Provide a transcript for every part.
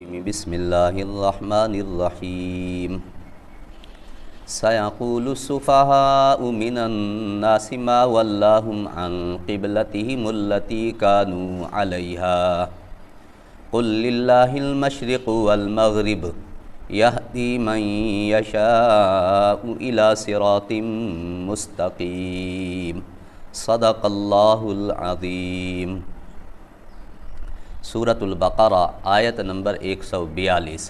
بسم اللہ الرحمن الرحیم سیقول السفہاء من الناس ما ولاہم عن قبلتہم التی کانوا علیہا قل للہ المشرق والمغرب یہدی من یشاء الی صراط مستقیم صدق اللہ العظیم۔ سورۃ البقرہ آیت نمبر 142۔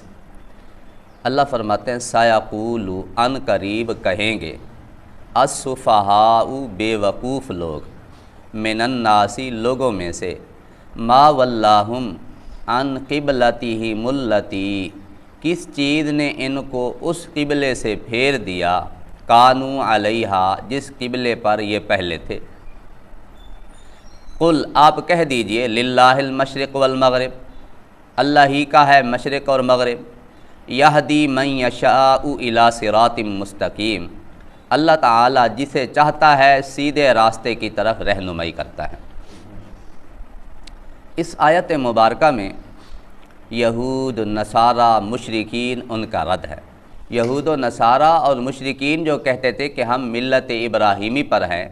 اللہ فرماتے ہیں سیقول ان قریب کہیں گے السفہاء بے وقوف لوگ من الناس لوگوں میں سے ما ولاہم عن قبلتہم التی کس چیز نے ان کو اس قبلے سے پھیر دیا کانوا علیہا جس قبلے پر یہ پہلے تھے۔ قل آپ کہہ دیجئے للہ المشرق والمغرب اللہ ہی کا ہے مشرق اور مغرب، یہدی من یشاء الی صراط مستقیم اللہ تعالی جسے چاہتا ہے سیدھے راستے کی طرف رہنمائی کرتا ہے۔ اس آیت مبارکہ میں یہود نصارہ مشرکین ان کا رد ہے۔ یہود و نصارہ اور مشرکین جو کہتے تھے کہ ہم ملت ابراہیمی پر ہیں،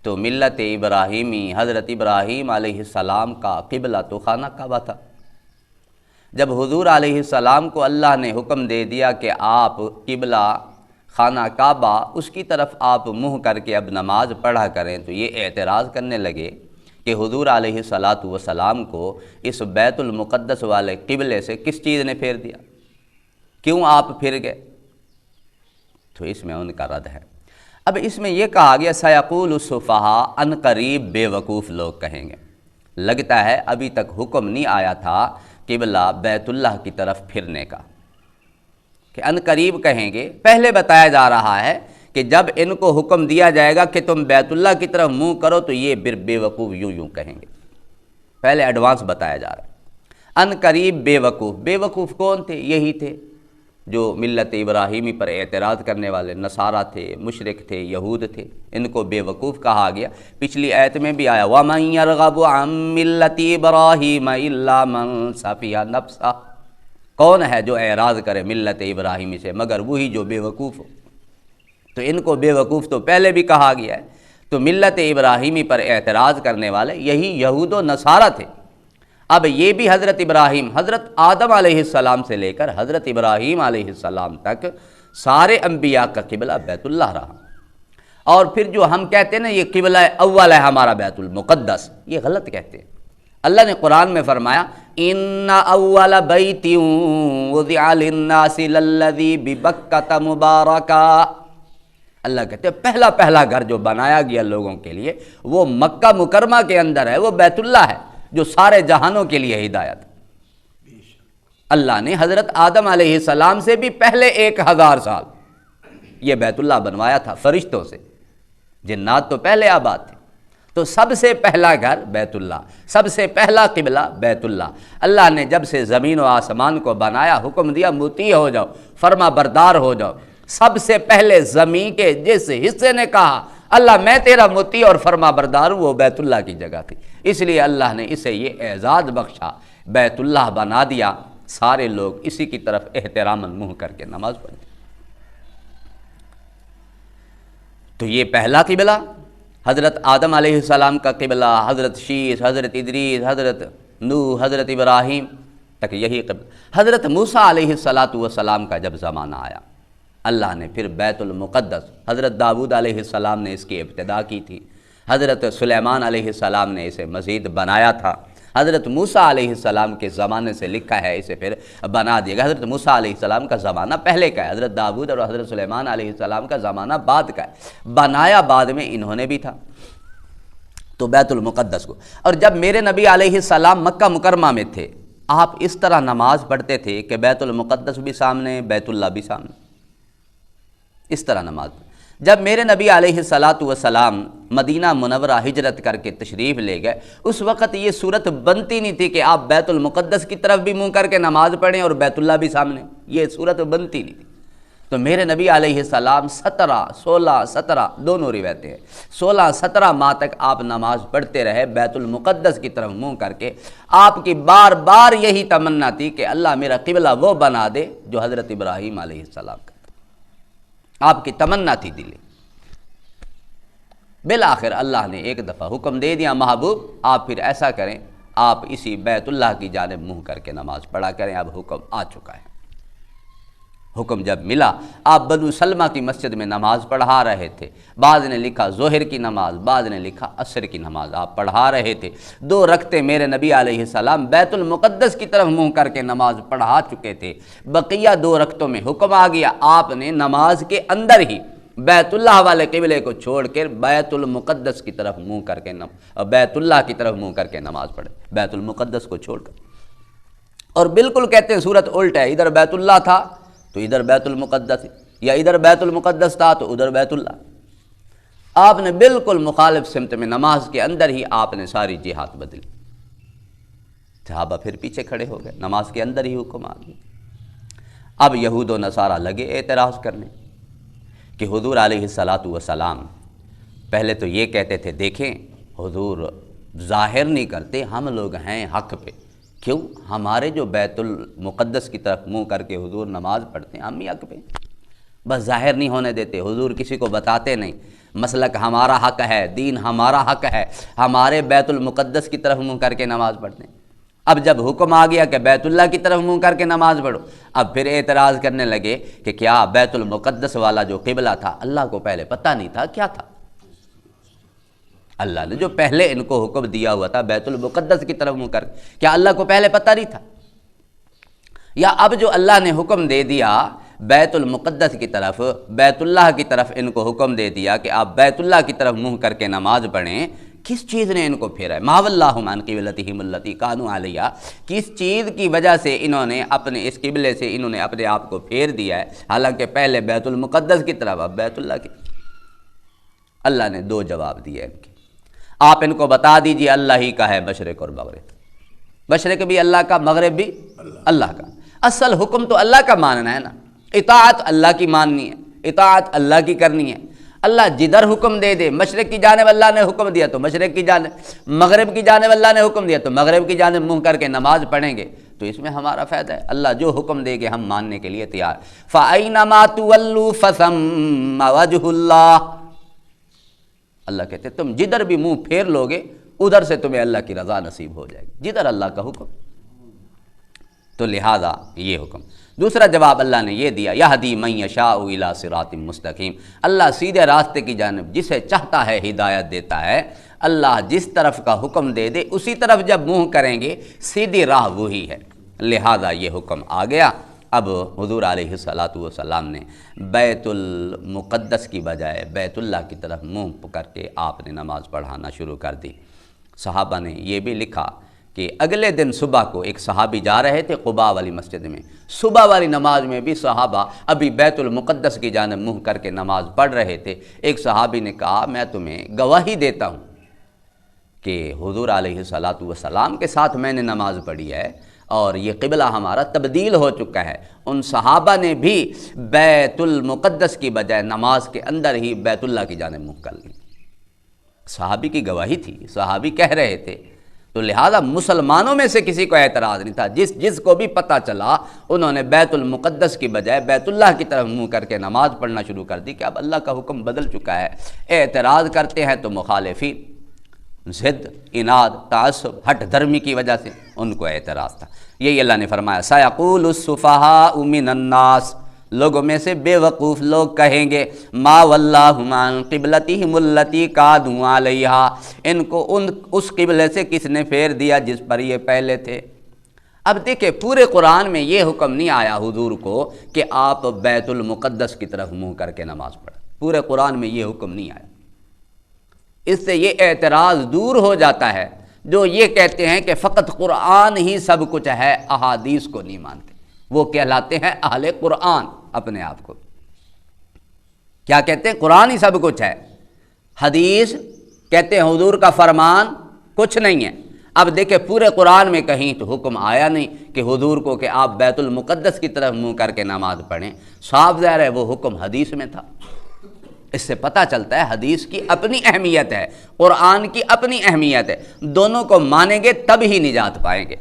تو ملت ابراہیمی حضرت ابراہیم علیہ السلام کا قبلہ تو خانہ کعبہ تھا۔ جب حضور علیہ السلام کو اللہ نے حکم دے دیا کہ آپ قبلہ خانہ کعبہ اس کی طرف آپ منہ کر کے اب نماز پڑھا کریں، تو یہ اعتراض کرنے لگے کہ حضور علیہ السلام کو اس بیت المقدس والے قبلے سے کس چیز نے پھیر دیا، کیوں آپ پھر گئے؟ تو اس میں ان کا رد ہے۔ اب اس میں یہ کہا گیا سیقول السفہاء ان قریب بے وقوف لوگ کہیں گے۔ لگتا ہے ابھی تک حکم نہیں آیا تھا قبلہ بیت اللہ کی طرف پھرنے کا، کہ ان قریب کہیں گے۔ پہلے بتایا جا رہا ہے کہ جب ان کو حکم دیا جائے گا کہ تم بیت اللہ کی طرف منہ کرو تو یہ بے وقوف یوں کہیں گے۔ پہلے ایڈوانس بتایا جا رہا ہے۔ ان قریب بے وقوف، بے وقوف کون تھے؟ یہی تھے جو ملت ابراہیمی پر اعتراض کرنے والے نصارہ تھے، مشرک تھے، یہود تھے، ان کو بے وقوف کہا گیا۔ پچھلی آیت میں بھی آیا وَمَن يَرْغَبُ عَن مِّلَّةِ إِبْرَاهِيمَ إِلَّا مَن سَفِهَ نَفْسَهُ، کون ہے جو اعراض کرے ملت ابراہیمی سے مگر وہی جو بے وقوف ہو۔ تو ان کو بے وقوف تو پہلے بھی کہا گیا ہے۔ تو ملت ابراہیمی پر اعتراض کرنے والے یہی یہود و نصارہ تھے۔ اب یہ بھی حضرت ابراہیم، حضرت آدم علیہ السلام سے لے کر حضرت ابراہیم علیہ السلام تک سارے انبیاء کا قبلہ بیت اللہ رہا۔ اور پھر جو ہم کہتے ہیں نا یہ قبلہ اول ہے ہمارا بیت المقدس، یہ غلط کہتے ہیں۔ اللہ نے قرآن میں فرمایا ان اول بیت وضع للناس للذی ببکۃ مبارکا، اللہ کہتے ہیں پہلا گھر جو بنایا گیا لوگوں کے لیے وہ مکہ مکرمہ کے اندر ہے، وہ بیت اللہ ہے جو سارے جہانوں کے لیے ہدایت۔ اللہ نے حضرت آدم علیہ السلام سے بھی پہلے 1000 سال یہ بیت اللہ بنوایا تھا فرشتوں سے، جنات تو پہلے آباد تھے۔ تو سب سے پہلا گھر بیت اللہ، سب سے پہلا قبلہ بیت اللہ۔ اللہ نے جب سے زمین و آسمان کو بنایا حکم دیا مطیع ہو جاؤ، فرما بردار ہو جاؤ۔ سب سے پہلے زمین کے جس حصے نے کہا اللہ میں تیرا مطیع اور فرما بردار ہوں، وہ بیت اللہ کی جگہ تھی۔ اس لیے اللہ نے اسے یہ اعزاز بخشا، بیت اللہ بنا دیا، سارے لوگ اسی کی طرف احتراماً منہ کر کے نماز پڑھتے۔ تو یہ پہلا قبلہ حضرت آدم علیہ السلام کا قبلہ، حضرت شیس، حضرت ادریس، حضرت نوح، حضرت ابراہیم تک یہی قبلہ۔ حضرت موسیٰ علیہ السلام کا جب زمانہ آیا، اللہ نے پھر بیت المقدس، حضرت داؤد علیہ السلام نے اس کی ابتدا کی تھی، حضرت سلیمان علیہ السلام نے اسے مزید بنایا تھا، حضرت موسیٰ علیہ السلام کے زمانے سے لکھا ہے اسے پھر بنا دیا گیا۔ حضرت موسیٰ علیہ السلام کا زمانہ پہلے کا ہے، حضرت داؤد اور حضرت سلیمان علیہ السلام کا زمانہ بعد کا ہے، بنایا بعد میں انہوں نے بھی تھا۔ تو بیت المقدس کو، اور جب میرے نبی علیہ السلام مکہ مکرمہ میں تھے آپ اس طرح نماز پڑھتے تھے کہ بیت المقدس بھی سامنے، بیت اللہ بھی سامنے، اس طرح نماز۔ جب میرے نبی علیہ السلام مدینہ منورہ ہجرت کر کے تشریف لے گئے، اس وقت یہ صورت بنتی نہیں تھی کہ آپ بیت المقدس کی طرف بھی منہ کر کے نماز پڑھیں اور بیت اللہ بھی سامنے، یہ صورت بنتی نہیں تھی۔ تو میرے نبی علیہ السلام 16 دونوں روایتیں ہیں، 16-17 ماہ تک آپ نماز پڑھتے رہے بیت المقدس کی طرف منہ کر کے۔ آپ کی بار بار یہی تمنا تھی کہ اللہ میرا قبلہ وہ بنا دے جو حضرت ابراہیم علیہ السلام کا تھا، آپ کی تمنا تھی دلی۔ بالآخر اللہ نے ایک دفعہ حکم دے دیا، محبوب آپ پھر ایسا کریں، آپ اسی بیت اللہ کی جانب منہ کر کے نماز پڑھا کریں، اب حکم آ چکا ہے۔ حکم جب ملا، آپ بنو سلمہ کی مسجد میں نماز پڑھا رہے تھے، بعض نے لکھا ظہر کی نماز، بعض نے لکھا عصر کی نماز آپ پڑھا رہے تھے۔ 2 رکعتیں میرے نبی علیہ السلام بیت المقدس کی طرف منہ کر کے نماز پڑھا چکے تھے، بقیہ 2 رکعتوں میں حکم آ گیا، آپ نے نماز کے اندر ہی بیت اللہ والے قبلے کو چھوڑ کر بیت المقدس کی طرف منہ کر کے بیت اللہ کی طرف منہ کر کے نماز پڑھے، بیت المقدس کو چھوڑ کر۔ اور بالکل کہتے ہیں صورت الٹا ہے، ادھر بیت اللہ تھا تو ادھر بیت المقدس، یا ادھر بیت المقدس تھا تو ادھر بیت اللہ۔ آپ نے بالکل مخالف سمت میں نماز کے اندر ہی آپ نے ساری جہات بدلی۔ صحابہ پھر پیچھے کھڑے ہو گئے، نماز کے اندر ہی حکم آ گیا۔ اب یہود و نصارہ لگے اعتراض کرنے کہ حضور علیہ السلام پہلے تو یہ کہتے تھے دیکھیں حضور ظاہر نہیں کرتے، ہم لوگ ہیں حق پہ، کیوں؟ ہمارے جو بیت المقدس کی طرف منہ کر کے حضور نماز پڑھتے ہیں ہم ہی حق پہ، بس ظاہر نہیں ہونے دیتے، حضور کسی کو بتاتے نہیں، مسلک ہمارا حق ہے، دین ہمارا حق ہے، ہمارے بیت المقدس کی طرف منہ کر کے نماز پڑھتے ہیں۔ اب جب حکم آ گیا کہ بیت اللہ کی طرف منہ کر کے نماز پڑھو، اب پھر اعتراض کرنے لگے کہ کیا بیت المقدس والا جو قبلہ تھا اللہ کو پہلے پتہ نہیں تھا کیا تھا؟ اللہ نے جو پہلے ان کو حکم دیا ہوا تھا بیت المقدس کی طرف منہ کر، کیا اللہ کو پہلے پتہ نہیں تھا؟ یا اب جو اللہ نے حکم دے دیا بیت المقدس کی طرف، بیت اللہ کی طرف ان کو حکم دے دیا کہ آپ بیت اللہ کی طرف منہ کر کے نماز پڑھیں، کس چیز نے ان کو پھیرا ہے؟ ما ولاھم عن قبلتہم التی کانوا علیہا، کس چیز کی وجہ سے انہوں نے اپنے اس قبلے سے انہوں نے اپنے آپ کو پھیر دیا ہے، حالانکہ پہلے بیت المقدس کی طرف اب بیت اللہ کی۔ اللہ نے 2 جواب دیے ان کے، آپ ان کو بتا دیجئے اللہ ہی کا ہے مشرق اور مغرب، مشرق بھی اللہ کا، مغرب بھی اللہ کا۔ اصل حکم تو اللہ کا ماننا ہے نا، اطاعت اللہ کی ماننی ہے، اطاعت اللہ کی کرنی ہے۔ اللہ جدھر حکم دے دے، مشرق کی جانب اللہ نے حکم دیا تو مشرق کی جانب، مغرب کی جانب اللہ نے حکم دیا تو مغرب کی جانب منہ کر کے نماز پڑھیں گے، تو اس میں ہمارا فائدہ ہے۔ اللہ جو حکم دے گے ہم ماننے کے لیے تیار۔ فَأَيْنَمَا تُوَلُّوا فَثَمَّ وَجْهُ اللَّهِ، اللہ کہتے ہیں تم جدھر بھی منہ پھیر لوگے ادھر سے تمہیں اللہ کی رضا نصیب ہو جائے گی، جدھر اللہ کا حکم، تو لہذا یہ حکم۔ دوسرا جواب اللہ نے یہ دیا، یہدی من یشاء الی صراط مستقیم، اللہ سیدھے راستے کی جانب جسے چاہتا ہے ہدایت دیتا ہے۔ اللہ جس طرف کا حکم دے دے اسی طرف جب منہ کریں گے سیدھی راہ وہی ہے، لہذا یہ حکم آ گیا۔ اب حضور علیہ السلام نے بیت المقدس کی بجائے بیت اللہ کی طرف منہ کر کے آپ نے نماز پڑھانا شروع کر دی۔ صحابہ نے یہ بھی لکھا کہ اگلے دن صبح کو ایک صحابی جا رہے تھے قباء والی مسجد میں، صبح والی نماز میں بھی صحابہ ابھی بیت المقدس کی جانب منہ کر کے نماز پڑھ رہے تھے۔ ایک صحابی نے کہا میں تمہیں گواہی دیتا ہوں کہ حضور علیہ السلام کے ساتھ میں نے نماز پڑھی ہے اور یہ قبلہ ہمارا تبدیل ہو چکا ہے۔ ان صحابہ نے بھی بیت المقدس کی بجائے نماز کے اندر ہی بیت اللہ کی جانب منہ کر لی۔ صحابی کی گواہی تھی، صحابی کہہ رہے تھے، تو لہذا مسلمانوں میں سے کسی کو اعتراض نہیں تھا۔ جس کو بھی پتہ چلا انہوں نے بیت المقدس کی بجائے بیت اللہ کی طرف منہ کر کے نماز پڑھنا شروع کر دی کہ اب اللہ کا حکم بدل چکا ہے۔ اعتراض کرتے ہیں تو مخالفین، ضد، اناد، تعصب، ہٹ دھرمی کی وجہ سے ان کو اعتراض تھا۔ یہی اللہ نے فرمایا سَيَقُولُ السُّفَهَاءُ مِنَ النَّاسِ، لوگوں میں سے بے وقوف لوگ کہیں گے ما وَلَّاهُمْ عَنْ قِبْلَتِهِمُ الَّتِي كَانُوا عَلَيْهَا، ان کو اس قبلے سے کس نے پھیر دیا جس پر یہ پہلے تھے۔ اب دیکھیں پورے قرآن میں یہ حکم نہیں آیا حضور کو کہ آپ بیت المقدس کی طرف منہ کر کے نماز پڑھیں، پورے قرآن میں یہ حکم نہیں آیا۔ اس سے یہ اعتراض دور ہو جاتا ہے جو یہ کہتے ہیں کہ فقط قرآن ہی سب کچھ ہے، احادیث کو نہیں مانتے، وہ کہلاتے ہیں اہل قرآن اپنے آپ کو۔ کیا کہتے ہیں؟ قرآن ہی سب کچھ ہے، حدیث کہتے ہیں حضور کا فرمان کچھ نہیں ہے۔ اب دیکھیں پورے قرآن میں کہیں تو حکم آیا نہیں کہ حضور کو کہ آپ بیت المقدس کی طرف منہ کر کے نماز پڑھیں، صاف ظاہر ہے وہ حکم حدیث میں تھا۔ اس سے پتہ چلتا ہے حدیث کی اپنی اہمیت ہے، قرآن کی اپنی اہمیت ہے، دونوں کو مانیں گے تب ہی نجات پائیں گے۔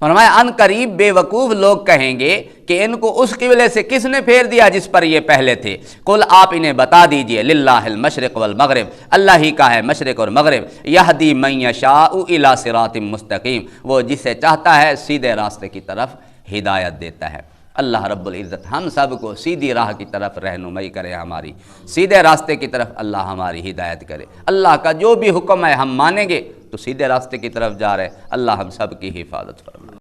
فرمایا ان قریب بے وقوف لوگ کہیں گے کہ ان کو اس قبلے سے کس نے پھیر دیا جس پر یہ پہلے تھے، قل آپ انہیں بتا دیجئے للہ المشرق والمغرب، اللہ ہی کا ہے مشرق اور مغرب، یہدی من یشاء الی صراط مستقیم، وہ جسے چاہتا ہے سیدھے راستے کی طرف ہدایت دیتا ہے۔ اللہ رب العزت ہم سب کو سیدھی راہ کی طرف رہنمائی کرے، ہماری سیدھے راستے کی طرف اللہ ہماری ہدایت کرے۔ اللہ کا جو بھی حکم ہے ہم مانیں گے تو سیدھے راستے کی طرف جا رہے، اللہ ہم سب کی حفاظت فرمائے۔